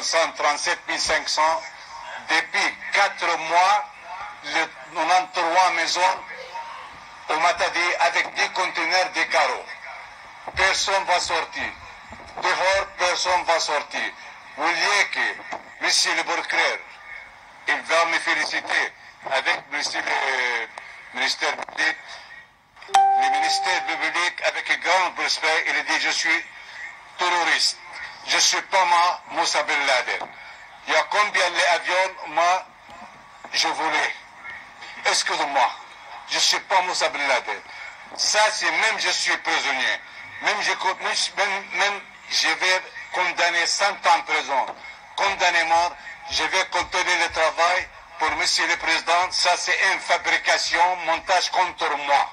437 500. Depuis 4 mois, les 93 maisons au Matadi avec 10 conteneurs de carreaux. Personne ne va sortir. Dehors, personne ne va sortir. Vous voyez que M. le procureur, il va me féliciter avec M. le ministère public. Le ministère public, avec grand respect, il dit je suis terroriste. Je ne suis pas Moussa Ben Laden. Il y a combien d'avions, moi, je voulais. Excusez-moi, je ne suis pas Moussa Ben Laden. Ça, c'est même je suis prisonnier. Même je vais condamner 100 ans de prison. Condamné mort, je vais continuer le travail pour Monsieur le Président. Ça, c'est une fabrication, montage contre moi.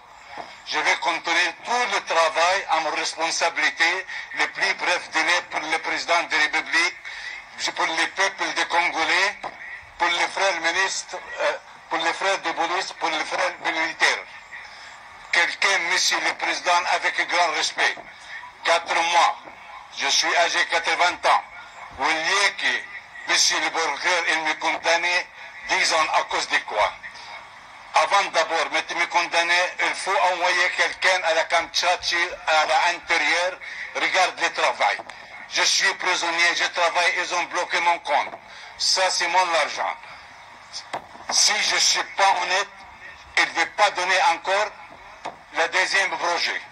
Je vais continuer tout le travail en responsabilité, le plus bref délai pour le Président de la République, pour le peuple des Congolais, pour les frères ministres, pour les frères de police, pour les frères militaires. Quelqu'un, Monsieur le Président, avec grand respect, 4 mois, je suis âgé de 80 ans. Vous voyez que Monsieur le procureur, il me condamné 10 ans à cause de quoi? Avant d'abord de me condamner, il faut envoyer quelqu'un à la Kamtchatka, à l'intérieur, regarde le travail. Je suis prisonnier, je travaille, ils ont bloqué mon compte. Ça, c'est mon argent. Si je ne suis pas honnête, ils ne veulent pas donner encore le deuxième projet.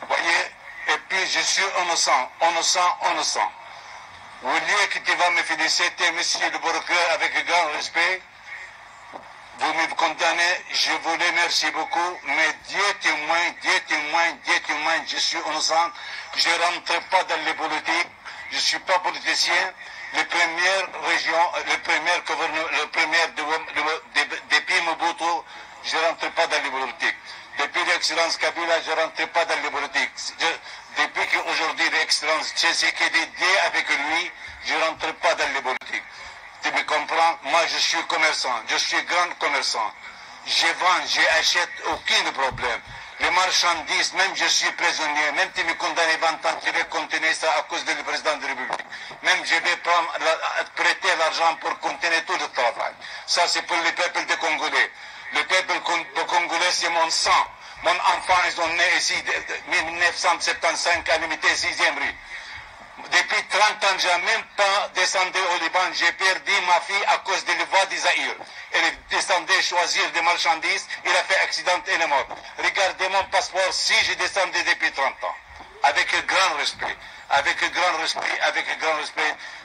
Vous voyez, et puis je suis innocent. Vous voulez que tu vas me féliciter, monsieur le procureur, avec grand respect. Vous me condamnez, je vous remercie beaucoup, mais Dieu témoin, je suis innocent, je ne rentre pas dans les politiques, je ne suis pas politicien. Les premières régions, les premières gouverneurs, depuis Mobutu, je ne rentre pas dans les politiques. Depuis l'excellence Kabila, je ne rentre pas dans les politiques. Depuis qu'aujourd'hui l'excellence Tshisekedi dit avec lui, je ne rentre pas dans les politiques. Tu me comprends? Moi, je suis commerçant. Je suis grand commerçant. Je vends, j'achète, aucun problème. Les marchandises, même je suis prisonnier, même tu me condamnes 20 ans, je vais continuer ça à cause du président de la République. Même je vais prêter l'argent pour continuer tout le travail. Ça, c'est pour le peuple de Congolais. Le peuple de Congolais, c'est mon sang. Mon enfant, ils sont nés ici en 1975 à l'unité 6e rue. Depuis 30 ans, je n'ai même pas descendu au Liban. J'ai perdu ma fille à cause de la voie d'Isaïr. Elle descendait choisir des marchandises. Il a fait accident et elle est morte. Regardez mon passeport si je descendais depuis 30 ans. Avec grand respect.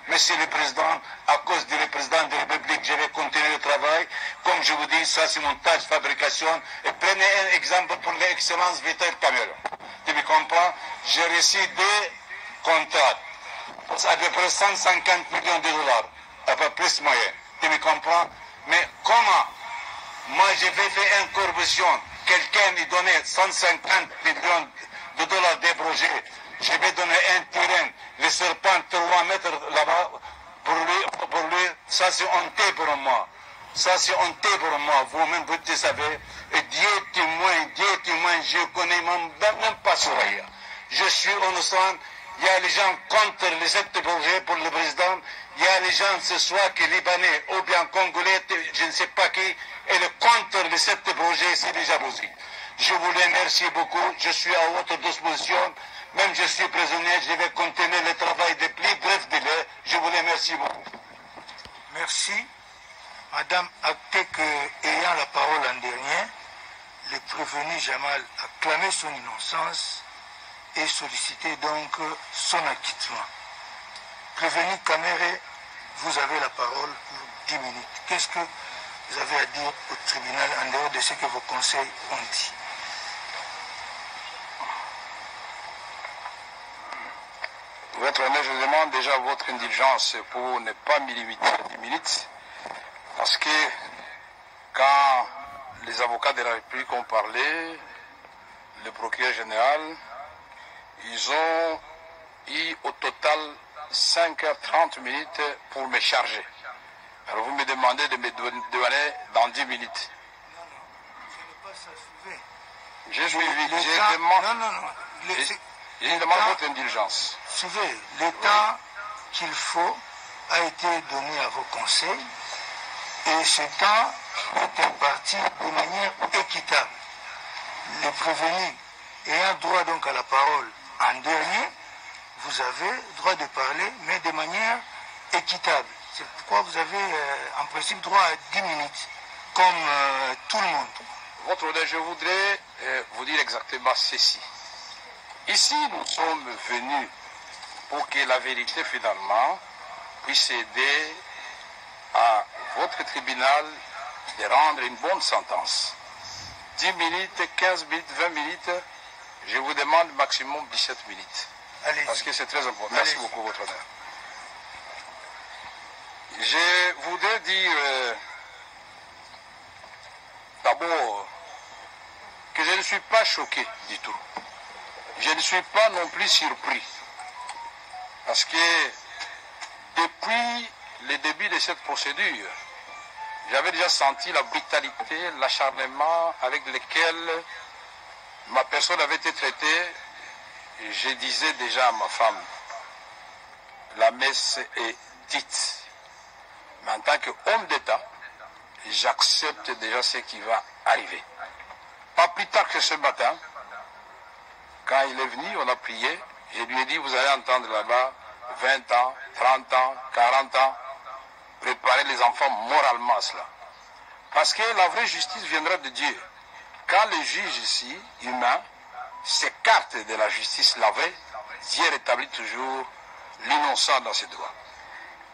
Monsieur le Président, à cause du président de la République, je vais continuer le travail. Comme je vous dis, ça c'est mon tâche de fabrication. Et prenez un exemple pour l'excellence Vital Cameron. Tu me comprends? J'ai reçu des contrats. À peu près 150 millions de dollars. À peu plus moyen. Tu me comprends? Mais comment? Moi, je vais faire une corruption. Quelqu'un lui donnait 150 millions de dollars de projets. Je vais donner un terrain, le serpent 3 mètres là-bas, pour lui, ça c'est honteux pour moi. Vous-même, vous le savez. Et Dieu témoin, je connais même pas Soraya. Je suis innocent. Il y a les gens contre les 7 projets pour le président. Il y a les gens, ce soit que Libanais ou bien Congolais, je ne sais pas qui, et le contre les 7 projets, c'est déjà jalousie. Je vous remercie beaucoup. Je suis à votre disposition. Même je suis prisonnier, je vais continuer le travail de plus bref délai. Je vous remercie beaucoup. Merci. Madame, actez qu'ayant la parole en dernier, le prévenu Jamal a clamé son innocence et sollicité donc son acquittement. Prévenu Kamere, vous avez la parole pour 10 minutes. Qu'est-ce que vous avez à dire au tribunal en dehors de ce que vos conseils ont dit? Votre honneur, je demande déjà votre indulgence pour ne pas me limiter à 10 minutes. Parce que quand les avocats de la République ont parlé, le procureur général, ils ont eu au total 5h30 minutes pour me charger. Alors vous me demandez de me donner dans 10 minutes. Non, je n'ai pas ça suivi. Je demande... Non. Je demande votre indulgence. Suivez le temps qu'il faut a été donné à vos conseils et ce temps est imparti de manière équitable. Les prévenus ayant droit donc à la parole en dernier, vous avez droit de parler, mais de manière équitable. C'est pourquoi vous avez en principe droit à 10 minutes, comme tout le monde. Votre honneur, je voudrais vous dire exactement ceci. Ici, nous sommes venus pour que la vérité, finalement, puisse aider à votre tribunal de rendre une bonne sentence. 10 minutes, 15 minutes, 20 minutes, je vous demande maximum 17 minutes. Allez. Parce que c'est très important. Merci beaucoup, votre honneur. Je voudrais dire d'abord que je ne suis pas choqué du tout. Je ne suis pas non plus surpris. Parce que depuis le début de cette procédure, j'avais déjà senti la brutalité, l'acharnement avec lequel ma personne avait été traitée. Je disais déjà à ma femme, la messe est dite. Mais en tant qu'homme d'État, j'accepte déjà ce qui va arriver. Pas plus tard que ce matin, quand il est venu, on a prié, je lui ai dit, vous allez entendre là-bas 20 ans, 30 ans, 40 ans, préparer les enfants moralement à cela. Parce que la vraie justice viendra de Dieu. Quand le juge ici, humain, s'écarte de la justice, la vraie, Dieu rétablit toujours l'innocent dans ses droits.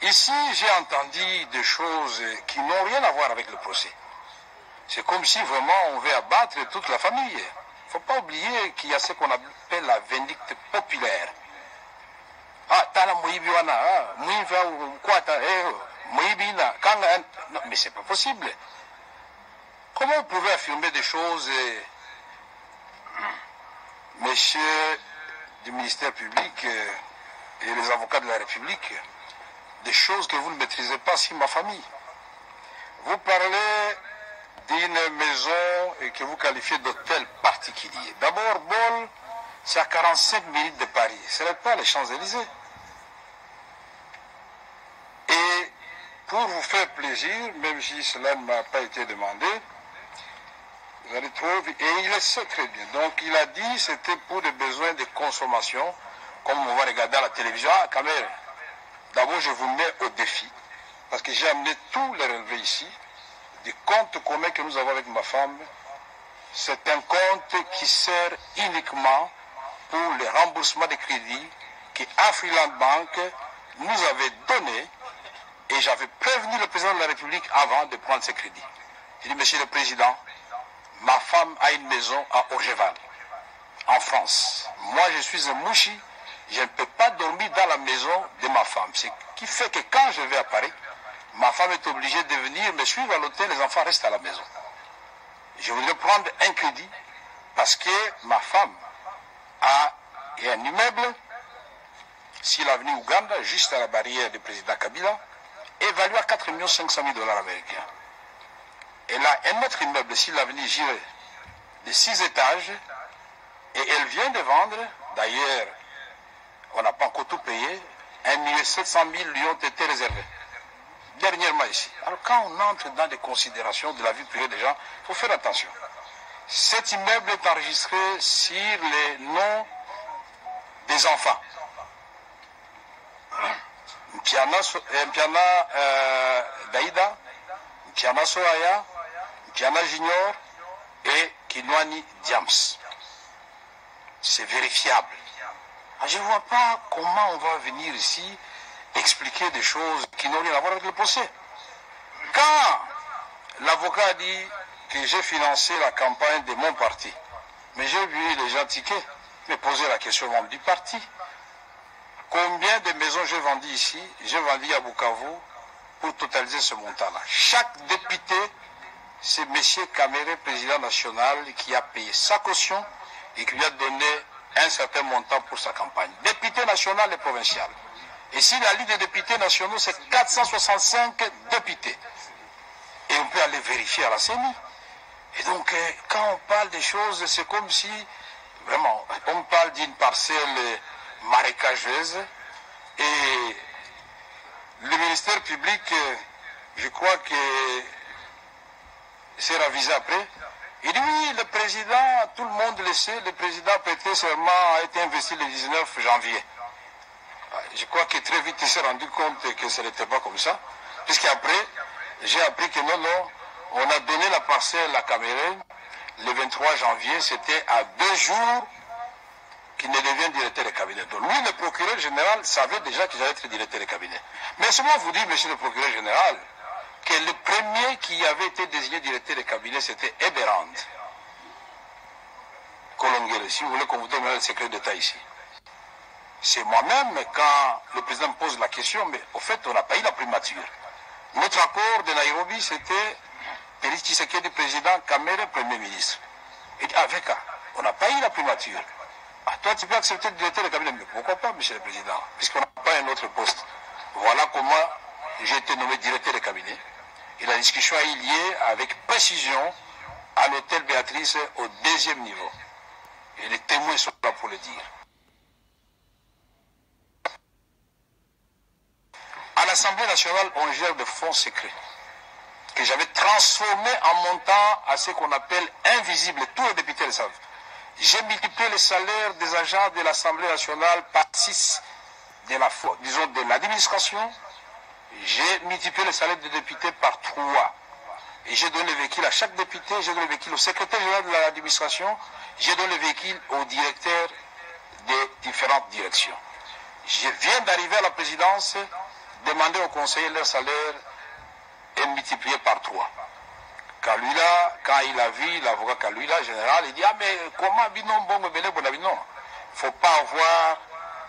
Ici, j'ai entendu des choses qui n'ont rien à voir avec le procès. C'est comme si vraiment on veut abattre toute la famille. Il ne faut pas oublier qu'il y a ce qu'on appelle la vindicte populaire. Ah, tala moibiwana, moiva ou quoi, moibina, non, mais c'est pas possible. Comment vous pouvez affirmer des choses, messieurs du ministère public et les avocats de la République, des choses que vous ne maîtrisez pas si ma famille. Vous parlez d'une maison que vous qualifiez d'hôtel particulier. D'abord, Bol, c'est à 45 minutes de Paris. Ce n'est pas les Champs-Élysées. Et pour vous faire plaisir, même si cela ne m'a pas été demandé, vous allez trouver, et il le sait très bien. Donc il a dit que c'était pour des besoins de consommation, comme on va regarder à la télévision. Ah, quand même, d'abord je vous mets au défi, parce que j'ai amené tous les relevés ici, des comptes communs que nous avons avec ma femme. C'est un compte qui sert uniquement pour le remboursement des crédits que Afriland Bank nous avait donné, et j'avais prévenu le président de la République avant de prendre ces crédits. J'ai dit, monsieur le président, ma femme a une maison à Orgeval, en France. Moi, je suis un mouchi, je ne peux pas dormir dans la maison de ma femme. Ce qui fait que quand je vais à Paris, ma femme est obligée de venir me suivre à l'hôtel, les enfants restent à la maison. Je voudrais prendre un crédit parce que ma femme a un immeuble sur l'avenue Ouganda, juste à la barrière du président Kabila, évalué à 4 500 000 $ américains. Elle a un autre immeuble sur l'avenue Giré de 6 étages et elle vient de vendre, d'ailleurs, on n'a pas encore tout payé, 1 700 000 lui ont été réservés. Dernièrement ici. Alors quand on entre dans des considérations de la vie privée des gens, il faut faire attention. Cet immeuble est enregistré sur les noms des enfants. Mpiana Daïda, Mpiana Soaya, Mpiana Junior et Kinwani Diams. C'est vérifiable. Je ne vois pas comment on va venir ici expliquer des choses qui n'ont rien à voir avec le procès. Quand l'avocat a dit que j'ai financé la campagne de mon parti, mais j'ai vu les gens tiquer, me poser la question au membre du parti. Combien de maisons j'ai vendu ici? J'ai vendu à Bukavu pour totaliser ce montant-là. Chaque député, c'est M. Kamere, président national, qui a payé sa caution et qui lui a donné un certain montant pour sa campagne. Député national et provincial. Et si la liste des députés nationaux, c'est 465 députés. Et on peut aller vérifier à la CENI. Et donc, quand on parle des choses, c'est comme si, vraiment, on parle d'une parcelle marécageuse et Le ministère public, je crois que s'est ravisé après. Il dit oui, le président, tout le monde le sait, le président prêté serment a été investi le 19 janvier. Je crois que très vite il s'est rendu compte que ce n'était pas comme ça. Puisqu'après, j'ai appris que non, on a donné la parcelle à Cameroun le 23 janvier, c'était à 2 jours qu'il ne devient directeur de cabinet. Donc lui, le procureur général, savait déjà qu'il allait être directeur de cabinet. Mais seulement vous dire, monsieur le procureur général, que le premier qui avait été désigné directeur de cabinet, c'était Eberand Kolongere. Si vous voulez qu'on vous donne le secret d'État ici. C'est moi-même, quand le président me pose la question, mais au fait, on n'a pas eu la primature. Notre accord de Nairobi, c'était Félix Tshisekedi, président, Kamere, premier ministre. Et avec on n'a pas eu la primature. Ah, toi, tu peux accepter le directeur de cabinet, mais pourquoi pas, monsieur le président, puisqu'on n'a pas un autre poste. Voilà comment j'ai été nommé directeur de cabinet. Et la discussion a eu lieu avec précision à l'hôtel Béatrice au 2e niveau. Et les témoins sont là pour le dire. À l'Assemblée nationale, on gère de fonds secrets que j'avais transformés en montant à ce qu'on appelle invisible. Tous les députés le savent. J'ai multiplié les salaires des agents de l'Assemblée nationale par 6 de l'administration. J'ai multiplié les salaires des députés par 3. Et j'ai donné le véhicule à chaque député, j'ai donné le véhicule au secrétaire général de l'administration, j'ai donné le véhicule au directeur des différentes directions. Je viens d'arriver à la présidence, demander aux conseillers leur salaire est multiplié par 3. Kalula, quand il a vu l'avocat Kalula, général, il dit, ah mais comment binon bon me belé bon non. Il ne faut pas avoir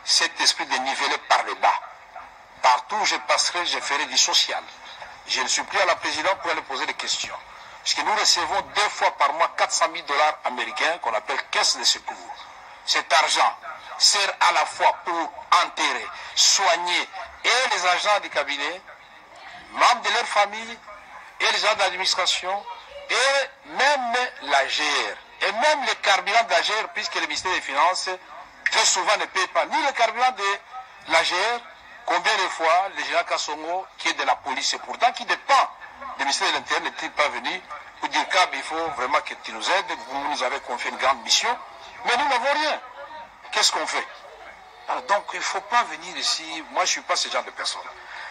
cet esprit de niveler par le bas. Partout où je passerai, je ferai du social. Je le supplie à la présidente pour aller poser des questions. Parce que nous recevons 2 fois par mois 400 000 $ américains qu'on appelle caisse de secours. Cet argent sert à la fois pour enterrer, soigner et les agents du cabinet, membres de leur famille, et les agents de l'administration, et même la GR, et même le carburant de la GR, puisque le ministère des Finances très souvent ne paye pas ni le carburant de la GR. Combien de fois le général Kassongo, qui est de la police, et pourtant qui dépend du ministère de l'Intérieur, n'est-il pas venu pour dire qu'il faut vraiment que tu nous aides, vous nous avez confié une grande mission, mais nous n'avons rien. Qu'est-ce qu'on fait? Alors, donc il ne faut pas venir ici, moi je ne suis pas ce genre de personne.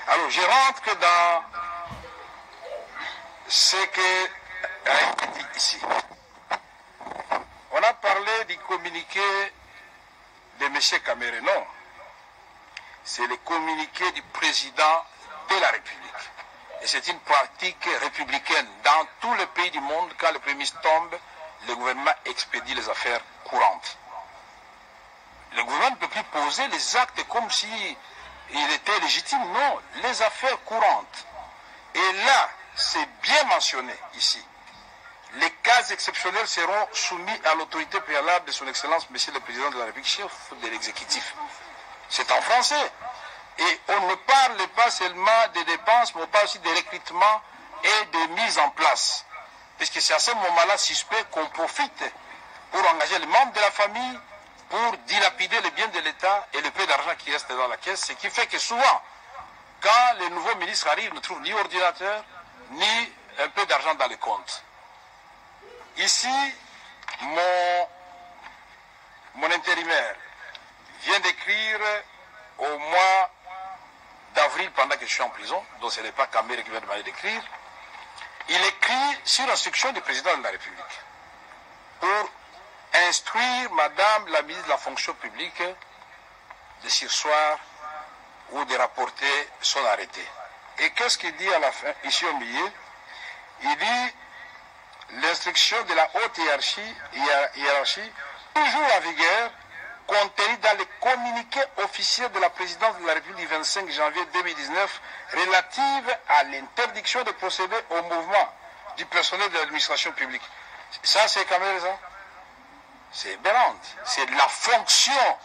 Alors je rentre dans ce que a été dit ici. On a parlé du communiqué de M. Kamere, non. C'est le communiqué du président de la République. Et c'est une pratique républicaine. Dans tous les pays du monde, quand le Premier ministre tombe, le gouvernement expédie les affaires courantes. Le gouvernement ne peut plus poser les actes comme si il était légitime. Non, les affaires courantes. Et là, c'est bien mentionné ici. Les cas exceptionnels seront soumis à l'autorité préalable de son Excellence, Monsieur le Président de la République, chef de l'exécutif. C'est en français. Et on ne parle pas seulement des dépenses, mais on parle aussi des recrutements et de mise en place. Puisque c'est à ce moment-là suspect qu'on profite pour engager les membres de la famille, pour dilapider les biens de l'État et le peu d'argent qui reste dans la caisse. Ce qui fait que souvent, quand les nouveaux ministres arrivent, ils ne trouvent ni ordinateur, ni un peu d'argent dans les comptes. Ici, mon intérimaire vient d'écrire au mois d'avril, pendant que je suis en prison, donc ce n'est pas Kamere qui vient de demander d'écrire, il écrit sur instruction du président de la République pour instruire Madame la ministre de la fonction publique de surseoir ou de rapporter son arrêté. Et qu'est-ce qu'il dit à la fin, ici au milieu? Il dit l'instruction de la haute hiérarchie, toujours en vigueur, contenu dans les communiqués officiels de la présidence de la République du 25 janvier 2019 relative à l'interdiction de procéder au mouvement du personnel de l'administration publique. Ça, c'est quand même ça. C'est Berand. C'est la fonction.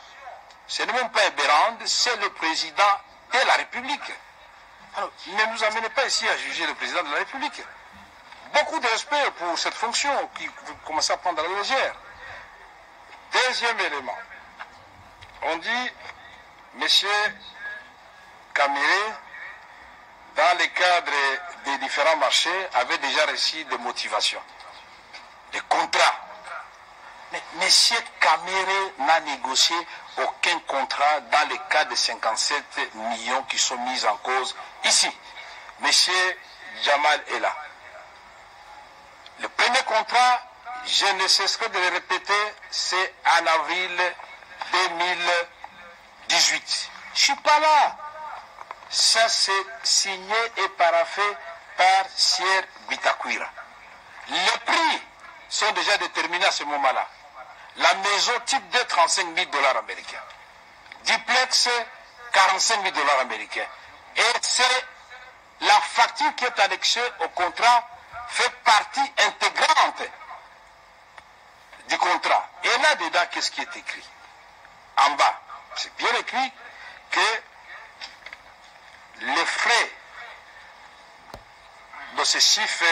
Ce n'est même pas Berand, c'est le président de la République. Alors, ne nous amenez pas ici à juger le président de la République. Beaucoup de respect pour cette fonction qui vous commencez à prendre à la légère. Deuxième élément. On dit, monsieur Kamere dans le cadre des différents marchés, avait déjà reçu des motivations, des contrats. Mais M. Kamere n'a négocié aucun contrat dans le cas de 57 millions qui sont mis en cause ici. M. Jamal est là. Le premier contrat, je ne cesserai de le répéter, c'est en avril 2018. Je ne suis pas là. Ça, c'est signé et paraphé par Sier Bitakwira. Les prix sont déjà déterminés à ce moment-là. La maison type D, 35 000 $ américains. Duplex, 45 000 $ américains. Et c'est la facture qui est annexée au contrat fait partie intégrante du contrat. Et là-dedans, qu'est-ce qui est écrit? En bas, c'est bien écrit que les frais de ce chiffre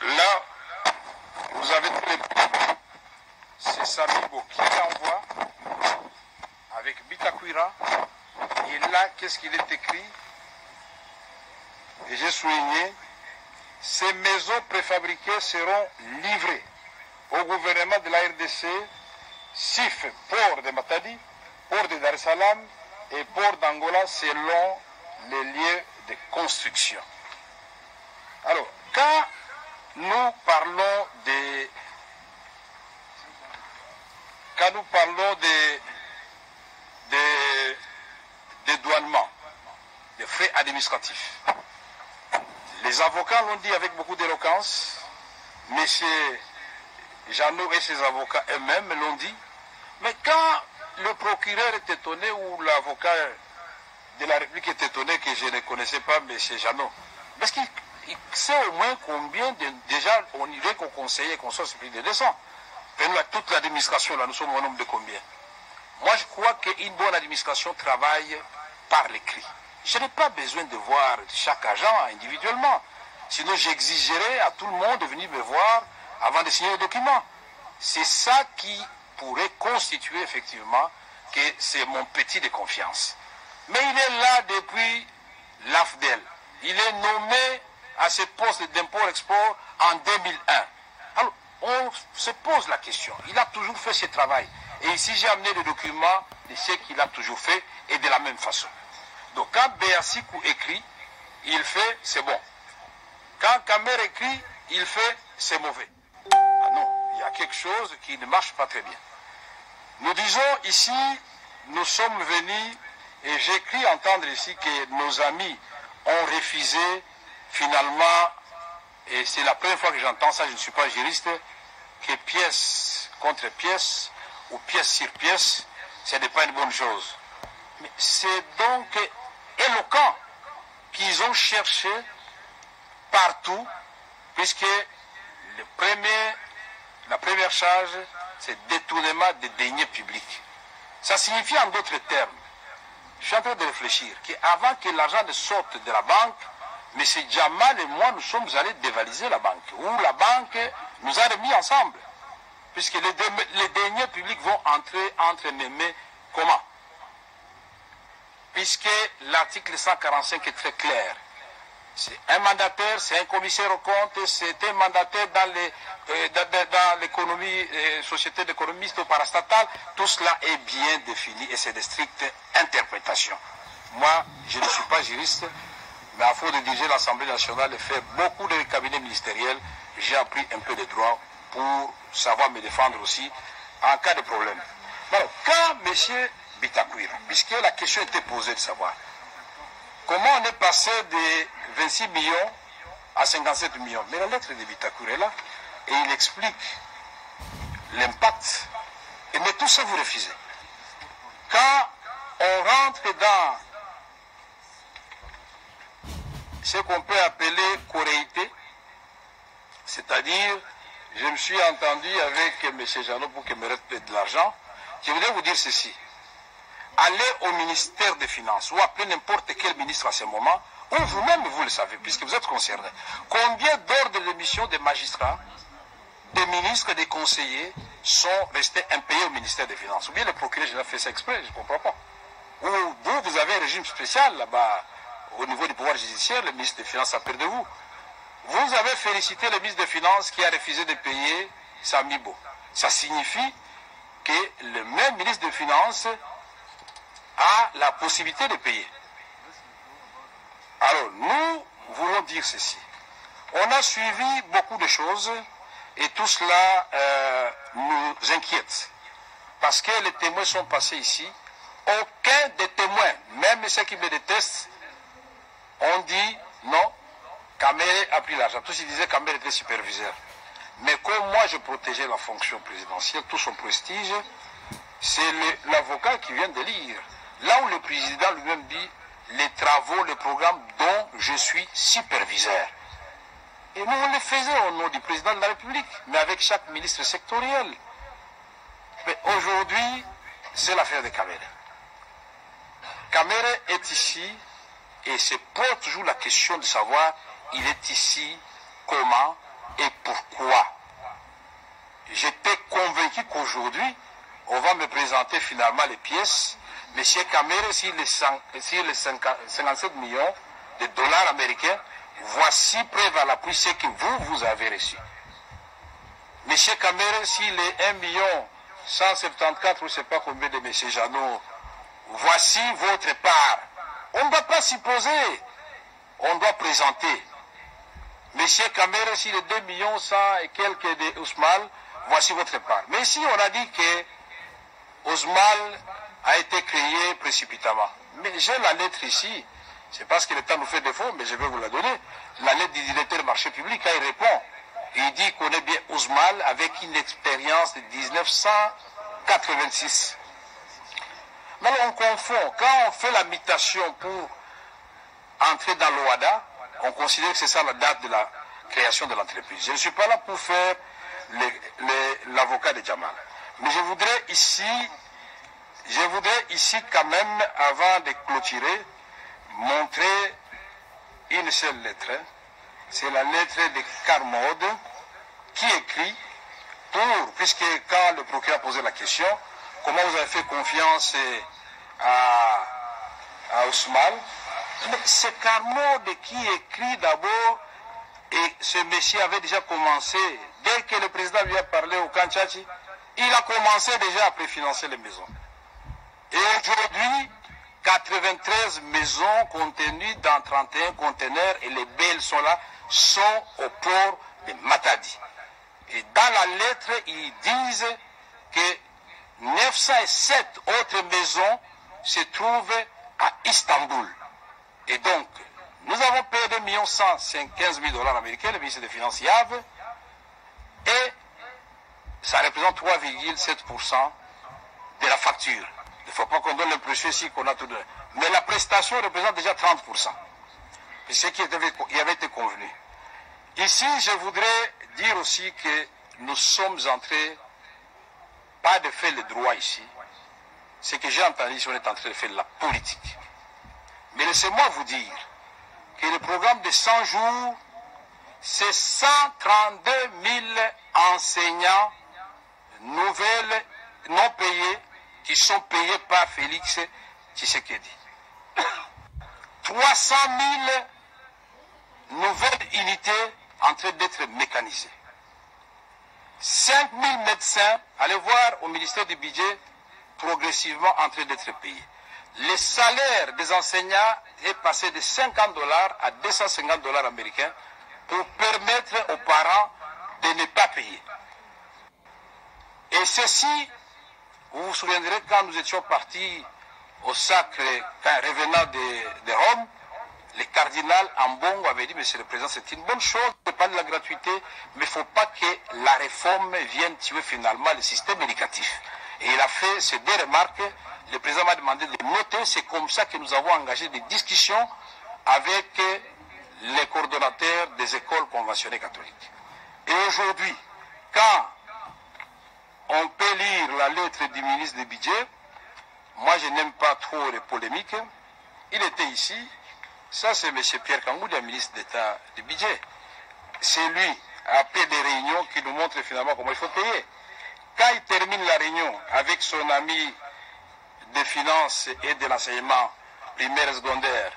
là, vous avez tous les prix. C'est Samibo qui l'envoie avec Bitakwira. Et là, qu'est-ce qu'il est écrit? Et j'ai souligné, ces maisons préfabriquées seront livrées au gouvernement de la RDC, SIF, port de Matadi, port de Dar es Salaam et port d'Angola selon les lieux de construction. Alors, quand nous parlons des dédouanements, des frais administratifs, les avocats l'ont dit avec beaucoup d'éloquence, M. Jeannot et ses avocats eux-mêmes l'ont dit, mais quand le procureur est étonné ou l'avocat de la République est étonné que je ne connaissais pas M. Jeannot, parce qu'il sait au moins combien déjà on irait qu'au conseiller qu'on soit plus de 200. Toute l'administration, là, nous sommes au nombre de combien? Moi, je crois qu'une bonne administration travaille par l'écrit. Je n'ai pas besoin de voir chaque agent individuellement. Sinon, j'exigerais à tout le monde de venir me voir avant de signer le document. C'est ça qui pourrait constituer effectivement que c'est mon petit de confiance. Mais il est là depuis l'AFDEL. Il est nommé à ce poste d'import-export en 2001. Alors, on se pose la question. Il a toujours fait ce travail. Et ici, j'ai amené le document de ce qu'il a toujours fait et de la même façon. Donc, quand Béassikou écrit, il fait, c'est bon. Quand Kamer écrit, il fait, c'est mauvais. Ah non, il y a quelque chose qui ne marche pas très bien. Nous disons ici, nous sommes venus, et j'ai cru entendre ici que nos amis ont refusé finalement, et c'est la première fois que j'entends ça, je ne suis pas juriste, que pièce contre pièce, ou pièce sur pièce, ce n'est pas une bonne chose. Mais c'est donc éloquent qu'ils ont cherché partout, puisque la première charge, c'est détournement des deniers publics. Ça signifie en d'autres termes, je suis en train de réfléchir, qu'avant que l'argent ne sorte de la banque, M. Jamal et moi, nous sommes allés dévaliser la banque, ou la banque nous a remis ensemble, puisque les deniers publics vont entrer entre mes mains. Comment? Puisque l'article 145 est très clair. C'est un mandataire, c'est un commissaire aux comptes, c'est un mandataire dans l'économie, société d'économistes ou parastatale. Tout cela est bien défini et c'est de strictes interprétations. Moi, je ne suis pas juriste, mais à force de diriger l'Assemblée nationale et faire beaucoup de cabinets ministériels, j'ai appris un peu de droit pour savoir me défendre aussi en cas de problème. Alors, quand M. Bitakwira, puisque la question était posée de savoir comment on est passé de 26 millions à 57 millions, mais la lettre de Bitakwira est là, et il explique l'impact. Mais tout ça, vous refusez. Quand on rentre dans ce qu'on peut appeler coréité, c'est-à-dire, je me suis entendu avec M. Jeannot pour qu'il me reste de l'argent, je voudrais vous dire ceci. Allez au ministère des Finances ou appelez n'importe quel ministre à ce moment, ou vous-même vous le savez, puisque vous êtes concerné. Combien d'ordres de mission des magistrats des ministres, des conseillers sont restés impayés au ministère des Finances. Ou bien le procureur général fait ça exprès, je ne comprends pas. Ou vous avez un régime spécial là-bas, au niveau du pouvoir judiciaire, le ministre des Finances a peur de vous. Vous avez félicité le ministre des Finances qui a refusé de payer Samibo. Ça signifie que le même ministre des Finances a la possibilité de payer. Alors, nous voulons dire ceci. On a suivi beaucoup de choses et tout cela nous inquiète. Parce que les témoins sont passés ici. Aucun des témoins, même ceux qui me détestent, ont dit non, Kamere a pris l'argent. Tous ils disaient que Kamere était superviseur. Mais comme moi je protégeais la fonction présidentielle, tout son prestige, c'est l'avocat qui vient de lire. Là où le président lui-même dit les travaux, le programme dont je suis superviseur. Et nous on le faisait au nom du président de la République, mais avec chaque ministre sectoriel. Mais aujourd'hui, c'est l'affaire de Kamere. Kamere est ici et se pose toujours la question de savoir il est ici, comment et pourquoi. J'étais convaincu qu'aujourd'hui, on va me présenter finalement les pièces. Monsieur Kamere, sur les 57 millions de dollars américains, voici preuve à l'appui ce que vous avez reçu. Monsieur Kamere, sur les 1 174, je ne sais pas combien de M. Jeannot, voici votre part. On ne doit pas s'y poser, on doit présenter. Monsieur Kamere, sur les 2 100 et quelques de Ousmane, voici votre part. Mais ici, on a dit que Ousmane a été créé précipitamment. Mais j'ai la lettre ici, c'est parce que le temps nous fait défaut, mais je vais vous la donner. La lettre du directeur du marché public, quand il répond, il dit qu'on est bien Ousmane avec une expérience de 1986. Mais on confond. Quand on fait la mutation pour entrer dans l'OADA, on considère que c'est ça la date de la création de l'entreprise. Je ne suis pas là pour faire l'avocat de Jamal. Mais je voudrais ici quand même, avant de clôturer, montrer une seule lettre. C'est la lettre de Carmode qui écrit puisque quand le procureur a posé la question, comment vous avez fait confiance à Ousmane, c'est Carmode qui écrit d'abord, et ce monsieur avait déjà commencé, dès que le président lui a parlé au Kanchachi, il a commencé déjà à préfinancer les maisons. Et aujourd'hui, 93 maisons contenues dans 31 conteneurs, et les belles sont là, sont au port de Matadi. Et dans la lettre, ils disent que 907 autres maisons se trouvent à Istanbul. Et donc, nous avons payé 2 115 000 dollars américains, le ministre des Finances Yave, et ça représente 3,7% de la facture. Il ne faut pas qu'on donne l'impression ici qu'on a tout donné. Mais la prestation représente déjà 30%. C'est ce qui avait été convenu. Ici, je voudrais dire aussi que nous sommes entrés, pas de faire le droit ici. Ce que j'ai entendu, c'est qu'on est en train de faire de la politique. Mais laissez-moi vous dire que le programme de 100 jours, c'est 132 000 enseignants nouvelles, non payés, qui sont payés par Félix Tshisekedi. 300 000 nouvelles unités en train d'être mécanisées. 5 000 médecins, allez voir au ministère du Budget, progressivement en train d'être payés. Le salaire des enseignants est passé de 50 dollars à 250 dollars américains pour permettre aux parents de ne pas payer. Et ceci, vous vous souviendrez quand nous étions partis au sacre, quand revenant de Rome, le cardinal Ambongo avait dit, Monsieur le Président, c'est une bonne chose de parler de la gratuité, mais il ne faut pas que la réforme vienne tuer finalement le système éducatif. Et il a fait ces 2 remarques. Le président m'a demandé de noter. C'est comme ça que nous avons engagé des discussions avec les coordonnateurs des écoles conventionnées catholiques. Et aujourd'hui, quand on peut lire la lettre du ministre du Budget, moi je n'aime pas trop les polémiques, il était ici, ça c'est M. Pierre Kangoudi, le ministre d'État du Budget. C'est lui, après des réunions qui nous montrent finalement comment il faut payer. Quand il termine la réunion avec son ami des finances et de l'enseignement primaire et secondaire,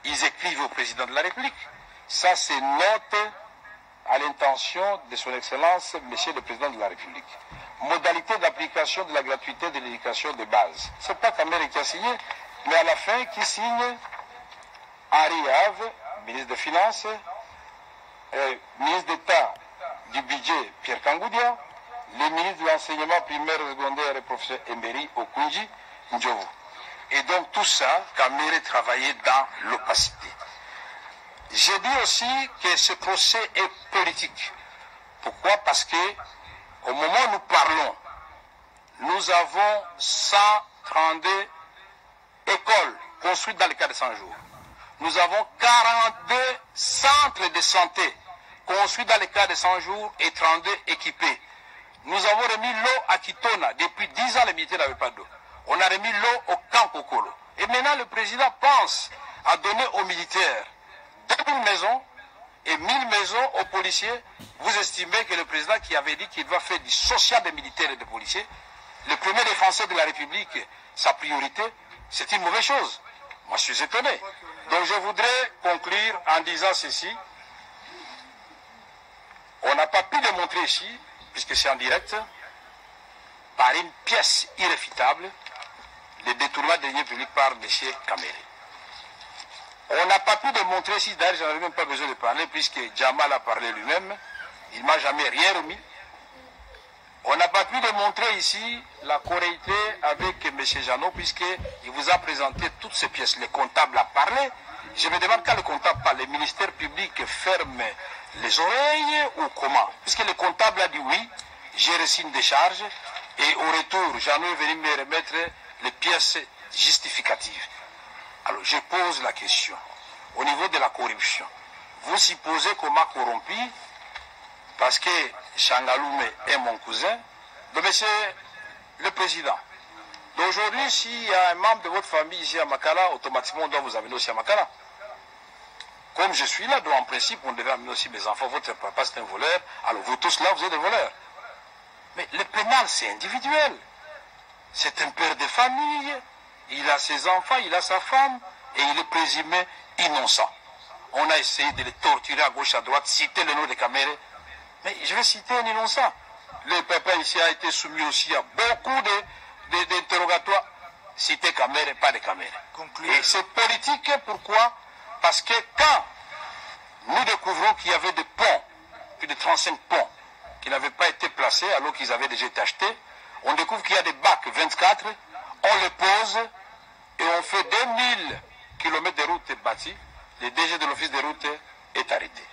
ils écrivent au président de la République. Ça, c'est note à l'intention de son Excellence, Monsieur le Président de la République. Modalité d'application de la gratuité de l'éducation de base. Ce n'est pas Kamere qui a signé, mais à la fin, qui signe Henri Have, ministre des Finances, ministre d'État du Budget, Pierre Kangoudia, le ministre de l'Enseignement primaire et secondaire et professeur Emery Okunji Ndjovu. Et donc tout ça, Kamere travaillait dans l'opacité. J'ai dit aussi que ce procès est politique. Pourquoi? Parce que au moment où nous parlons, nous avons 132 écoles construites dans le cadre de 100 jours. Nous avons 42 centres de santé construits dans le cadre de 100 jours et 32 équipés. Nous avons remis l'eau à Kitona. Depuis 10 ans, les militaires n'avaient pas d'eau. On a remis l'eau au camp Kokolo. Et maintenant, le président pense à donner aux militaires 2000 maisons et 1000 maisons aux policiers. Vous estimez que le président qui avait dit qu'il va faire du social des militaires et des policiers, le premier défenseur de la République, sa priorité, c'est une mauvaise chose. Moi, je suis étonné. Donc, je voudrais conclure en disant ceci. On n'a pas pu démontrer ici, puisque c'est en direct, par une pièce irréfutable, le détournement des deniers publics par M. Kamere. On n'a pas pu démontrer ici, d'ailleurs, je n'avais même pas besoin de parler, puisque Jamal a parlé lui-même, il ne m'a jamais rien remis. On n'a pas pu démontrer ici la correctité avec M. Jeannot, puisqu'il vous a présenté toutes ces pièces. Le comptable a parlé. Je me demande quand le comptable parle, le ministère public ferme les oreilles ou comment? Puisque le comptable a dit oui, j'ai reçu une décharge et au retour, Jeannot est venu me remettre les pièces justificatives. Alors je pose la question, au niveau de la corruption, vous supposez qu'on m'a corrompu parce que Changaloume est mon cousin, donc monsieur le président. D'aujourd'hui, s'il y a un membre de votre famille ici à Makala, automatiquement on doit vous amener aussi à Makala. Comme je suis là, donc en principe, on devait amener aussi mes enfants. Votre papa, c'est un voleur. Alors vous tous là, vous êtes des voleurs. Mais le pénal, c'est individuel. C'est un père de famille. Il a ses enfants, il a sa femme. Et il est présumé innocent. On a essayé de le torturer à gauche, à droite, citer le nom de Kamere. Mais je vais citer un innocent. Le papa ici a été soumis aussi à beaucoup d'interrogatoires. Citer Kamere, pas de Kamere. Et c'est politique, pourquoi? Parce que quand nous découvrons qu'il y avait des ponts, plus de 35 ponts, qui n'avaient pas été placés alors qu'ils avaient déjà été achetés, on découvre qu'il y a des bacs 24, on les pose et on fait 2000 km de route bâtie, le DG de l'office des routes est arrêté.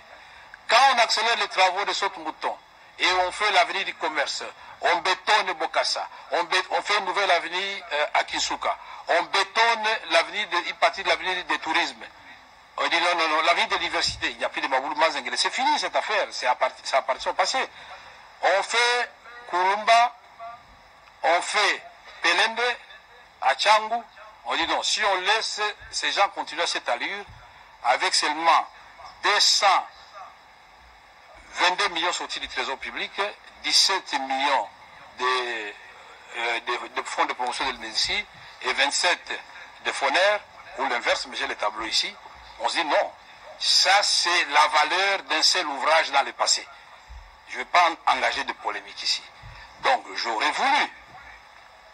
Quand on accélère les travaux de Saute-Mouton et on fait l'avenue du commerce, on bétonne Bokassa, on fait une nouvelle avenue à Kinsuka, on bétonne une partie de l'avenue du tourisme. On dit non, non, non, l'avenue de l'université, il n'y a plus de Maboulou Mazengele. C'est fini cette affaire, ça appartient au passé. On fait Kurumba, on fait Pelende, à Tchangou. On dit non, si on laisse ces gens continuer à cette allure, avec seulement 222 millions sortis du trésor public, 17 millions de fonds de promotion de l'INESI et 27 de FONER, ou l'inverse, mais j'ai les tableaux ici. On se dit non, ça c'est la valeur d'un seul ouvrage dans le passé. Je ne vais pas engager de polémique ici. Donc j'aurais voulu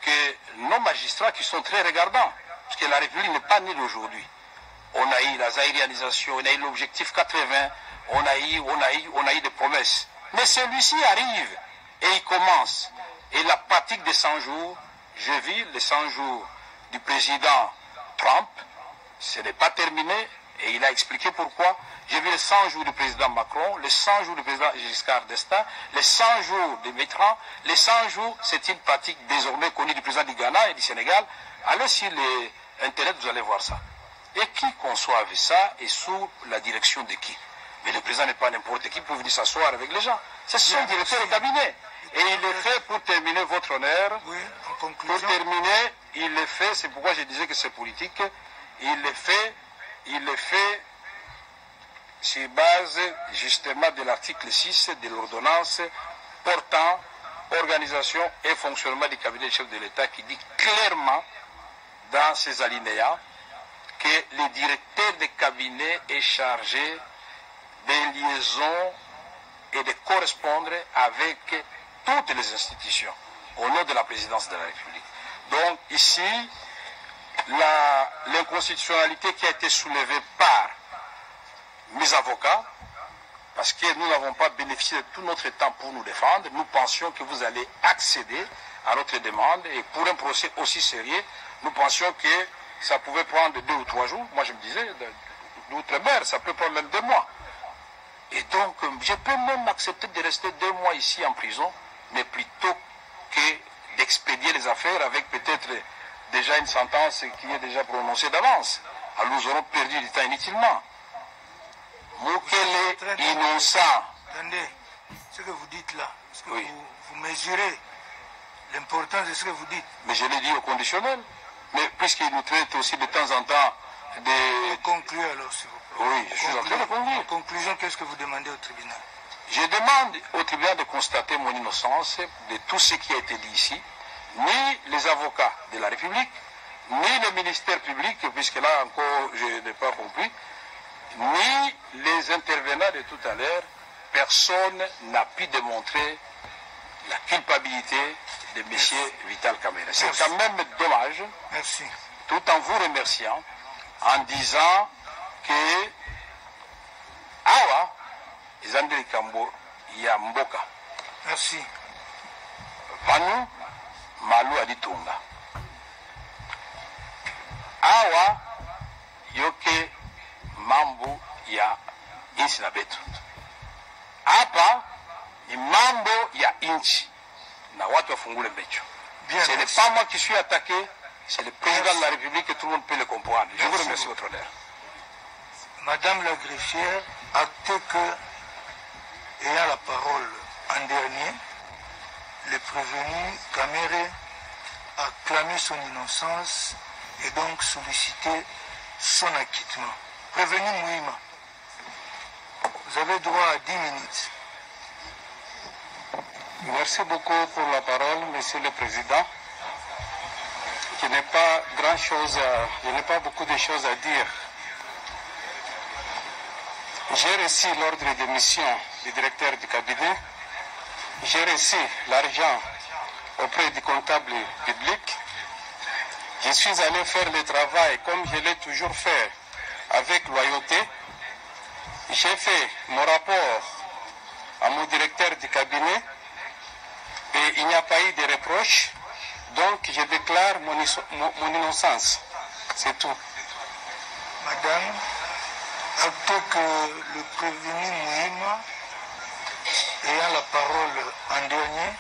que nos magistrats qui sont très regardants, parce que la République n'est pas née d'aujourd'hui. On a eu la zaïrianisation, on a eu l'objectif 80, on a eu des promesses. Mais celui-ci arrive et il commence. Et la pratique des 100 jours, je vis les 100 jours du président Trump, ce n'est pas terminé. Et il a expliqué pourquoi. J'ai vu les 100 jours du président Macron, les 100 jours du président Giscard d'Estaing, les 100 jours de Mitterrand. Les 100 jours, c'est une pratique désormais connue du président du Ghana et du Sénégal. Allez sur Internet, vous allez voir ça. Et qui conçoit ça et sous la direction de qui? Mais le président n'est pas n'importe qui pour venir s'asseoir avec les gens. C'est son directeur de cabinet. Et il le fait, pour terminer votre honneur, oui, en conclusion. Pour terminer, il le fait, c'est pourquoi je disais que c'est politique, il le fait sur base justement de l'article 6 de l'ordonnance portant organisation et fonctionnement du cabinet du chef de l'État qui dit clairement dans ces alinéas que le directeur de cabinet est chargé des liaisons et de correspondre avec toutes les institutions au nom de la présidence de la République. Donc ici, l'inconstitutionnalité qui a été soulevée par mes avocats, parce que nous n'avons pas bénéficié de tout notre temps pour nous défendre, nous pensions que vous allez accéder à notre demande et pour un procès aussi sérieux, nous pensions que ça pouvait prendre 2 ou 3 jours. Moi je me disais, d'outre-mer, ça peut prendre même 2 mois. Et donc, je peux même accepter de rester 2 mois ici en prison, mais plutôt que d'expédier les affaires avec peut-être déjà une sentence qui est déjà prononcée d'avance. Alors nous aurons perdu du temps inutilement. Mukele innocent. Attendez, ce que vous dites là, est-ce que oui. vous mesurez l'importance de ce que vous dites? Mais je l'ai dit au conditionnel. Mais puisqu'il nous traite aussi de temps en temps de... Concluez alors, s'il vous plaît. Oui, je suis en train de conclure. En conclusion, qu'est-ce que vous demandez au tribunal? Je demande au tribunal de constater mon innocence de tout ce qui a été dit ici. Ni les avocats de la République, ni le ministère public, puisque là encore je n'ai pas compris, ni les intervenants de tout à l'heure, personne n'a pu démontrer la culpabilité de M. Vital Kamerhe. C'est quand même dommage. Merci. Tout en vous remerciant, en disant que awa ezandeli kambo ya mboka. Merci. Vanu malu aditunga. Awa yoke mambo ya inchi na betu. Hapa ni mambo ya inchi na watu wafungule mbecho. Ce n'est pas moi qui suis attaqué, c'est le président de la République et tout le monde peut le comprendre. Je vous remercie, votre honneur. Madame la greffière, actez que, ayant la parole en dernier, le prévenu Kamerhe a clamé son innocence et donc sollicité son acquittement. Prévenu Mouima, vous avez droit à 10 minutes. Merci beaucoup pour la parole, Monsieur le Président. Je n'ai pas beaucoup de choses à dire. J'ai reçu l'ordre de mission du directeur du cabinet. J'ai reçu l'argent auprès du comptable public. Je suis allé faire le travail comme je l'ai toujours fait, avec loyauté. J'ai fait mon rapport à mon directeur du cabinet et il n'y a pas eu de reproches. Donc je déclare mon innocence. C'est tout. Madame, actez que le prévenu Mouima, ayant la parole en dernier,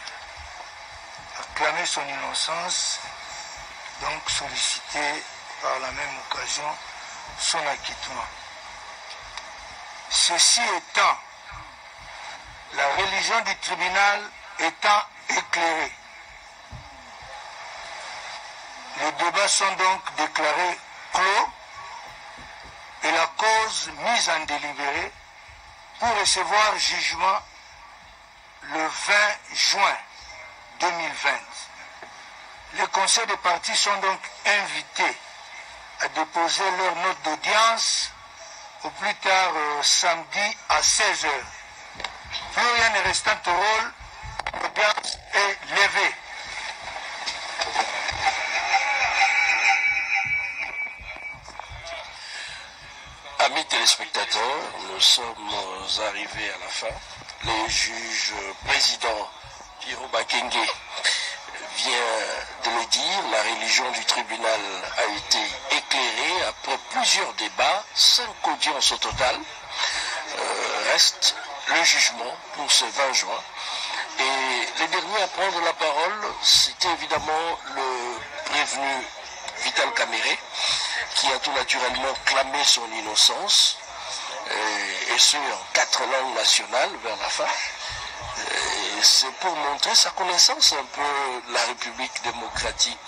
a clamé son innocence, donc sollicité par la même occasion son acquittement. Ceci étant, la religion du tribunal étant éclairée, les débats sont donc déclarés clos et la cause mise en délibéré pour recevoir jugement le 20 juin 2020. Les conseils de parties sont donc invités à déposer leur note d'audience au plus tard samedi à 16h. Plus rien n'est restant au rôle, l'audience est levée. Amis téléspectateurs, nous sommes arrivés à la fin. Le juge président Pierrot Bakenge vient de le dire, la religion du tribunal a été éclairée après plusieurs débats, 5 audiences au total. Reste le jugement pour ce 20 juin. Et le dernier à prendre la parole, c'était évidemment le prévenu Vital Kamerhe, qui a tout naturellement clamé son innocence, et ce en 4 langues nationales vers la fin. C'est pour montrer sa connaissance un peu de la République démocratique